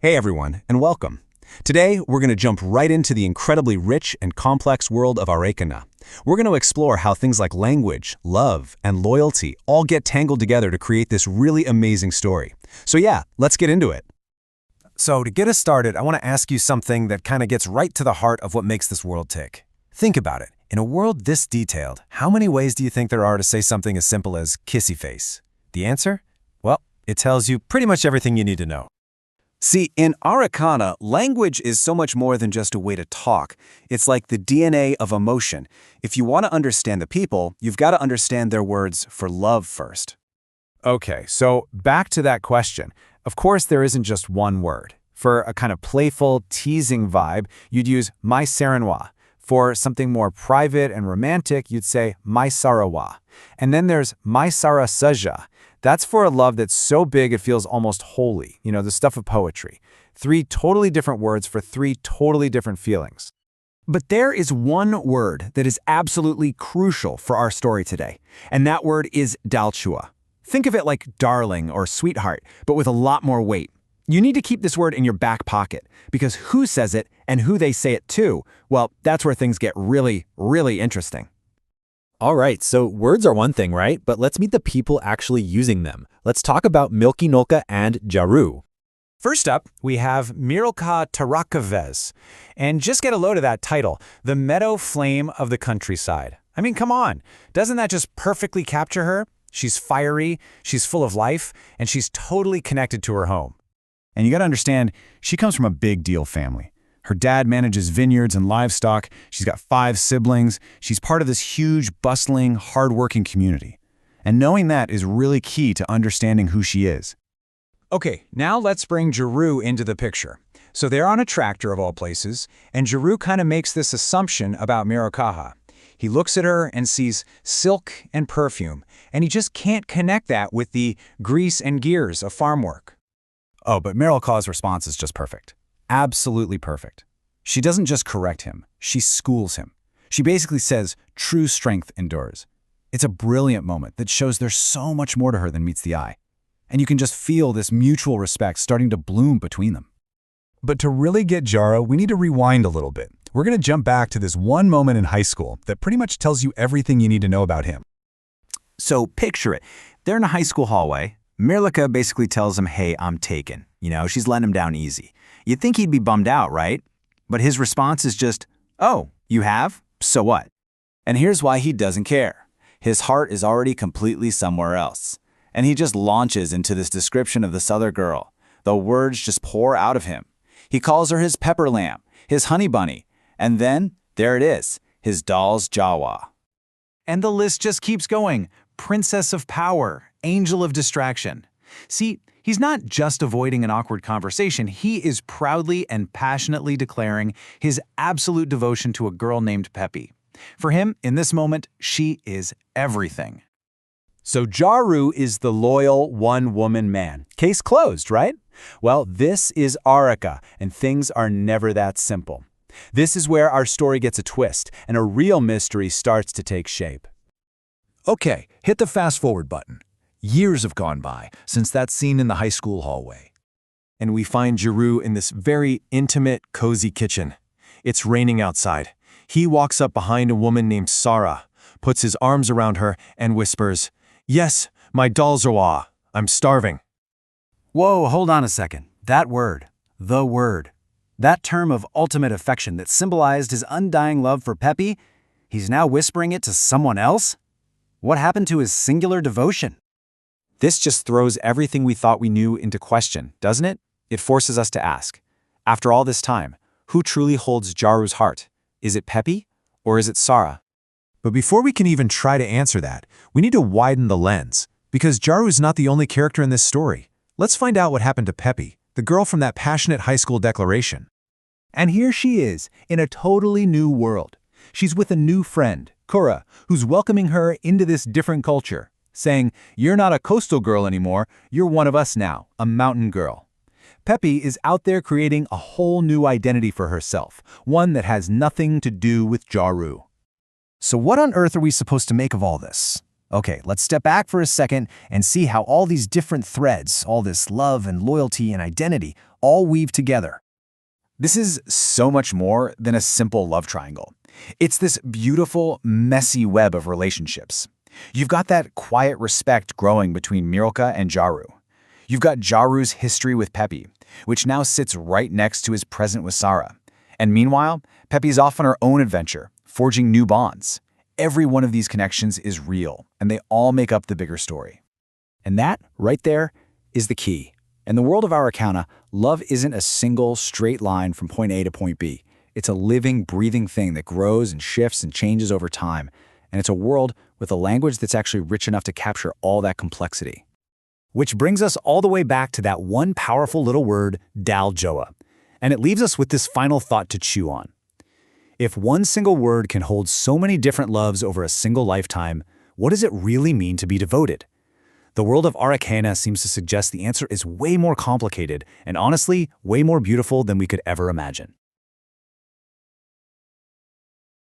Hey everyone, and welcome. Today, we're going to jump right into the incredibly rich and complex world of Arreqqana. We're going to explore how things like language, love, and loyalty all get tangled together to create this really amazing story. So yeah, let's get into it. So to get us started, I want to ask you something that kind of gets right to the heart of what makes this world tick. Think about it. In a world this detailed, how many ways do you think there are to say something as simple as kissy face? The answer? Well, it tells you pretty much everything you need to know. See, in Arreqqana, language is so much more than just a way to talk. It's like the DNA of emotion. If you want to understand the people, you've got to understand their words for love first. Okay, so back to that question. Of course, there isn't just one word. For a kind of playful, teasing vibe, you'd use my saranwa. For something more private and romantic, you'd say my sarawa. And then there's my sara saja. That's for a love that's so big it feels almost holy, the stuff of poetry. 3 totally different words for 3 totally different feelings. But there is one word that is absolutely crucial for our story today, and that word is dalchua. Think of it like darling or sweetheart, but with a lot more weight. You need to keep this word in your back pocket, because who says it and who they say it to, well, that's where things get really, really interesting. All right, so words are one thing, right? But let's meet the people actually using them. Let's talk about Milky Nolka and Jaru. First up, we have Miralka Tarakavez. And just get a load of that title, the meadow flame of the countryside. I mean, come on. Doesn't that just perfectly capture her? She's fiery, she's full of life, and she's totally connected to her home. And you got to understand, she comes from a big deal family. Her dad manages vineyards and livestock. She's got 5 siblings. She's part of this huge, bustling, hardworking community. And knowing that is really key to understanding who she is. Okay, now let's bring Jaru into the picture. So they're on a tractor of all places, and Jaru kind of makes this assumption about Mirakaha. He looks at her and sees silk and perfume, and he just can't connect that with the grease and gears of farm work. Oh, but Miralka's response is just perfect. Absolutely perfect. She doesn't just correct him, she schools him. She basically says, true strength endures. It's a brilliant moment that shows there's so much more to her than meets the eye. And you can just feel this mutual respect starting to bloom between them. But to really get Jara, we need to rewind a little bit. We're going to jump back to this one moment in high school that pretty much tells you everything you need to know about him. So picture it. They're in a high school hallway. Miralka basically tells him, hey, I'm taken. She's letting him down easy. You'd think he'd be bummed out, right? But his response is just, oh, you have? So what? And here's why he doesn't care. His heart is already completely somewhere else. And he just launches into this description of this other girl. The words just pour out of him. He calls her his pepper lamb, his honey bunny, and then, there it is, his doll's Jawa. And the list just keeps going. Princess of power, angel of distraction. See, he's not just avoiding an awkward conversation, he is proudly and passionately declaring his absolute devotion to a girl named Peppy. For him, in this moment, she is everything. So Jaru is the loyal one-woman man. Case closed, right? Well, this is Arreqqa, and things are never that simple. This is where our story gets a twist, and a real mystery starts to take shape. Okay, hit the fast-forward button. Years have gone by since that scene in the high school hallway. And we find Jaru in this very intimate, cozy kitchen. It's raining outside. He walks up behind a woman named Sarah, puts his arms around her, and whispers, "Yes, my doll Zawa. I'm starving." Whoa, hold on a second. That word, the word, that term of ultimate affection that symbolized his undying love for Peppy, he's now whispering it to someone else? What happened to his singular devotion? This just throws everything we thought we knew into question, doesn't it? It forces us to ask, after all this time, who truly holds Jaru's heart? Is it Peppy or is it Sarah? But before we can even try to answer that, we need to widen the lens, because Jaru is not the only character in this story. Let's find out what happened to Peppy, the girl from that passionate high school declaration. And here she is, in a totally new world. She's with a new friend, Kura, who's welcoming her into this different culture, saying, "You're not a coastal girl anymore, you're one of us now, a mountain girl." Peppy is out there creating a whole new identity for herself, one that has nothing to do with Jaru. So what on earth are we supposed to make of all this? Okay, let's step back for a second and see how all these different threads, all this love and loyalty and identity, all weave together. This is so much more than a simple love triangle. It's this beautiful, messy web of relationships. You've got that quiet respect growing between Mirelka and Jaru. You've got Jaru's history with Pepi, which now sits right next to his present with Sarah. And meanwhile, Pepi's off on her own adventure, forging new bonds. Every one of these connections is real, and they all make up the bigger story. And that, right there, is the key. In the world of Arreqqana, love isn't a single, straight line from point A to point B. It's a living, breathing thing that grows and shifts and changes over time. And it's a world with a language that's actually rich enough to capture all that complexity. Which brings us all the way back to that one powerful little word, Daljoa. And it leaves us with this final thought to chew on. If one single word can hold so many different loves over a single lifetime, what does it really mean to be devoted? The world of Arreqqana seems to suggest the answer is way more complicated and honestly, way more beautiful than we could ever imagine.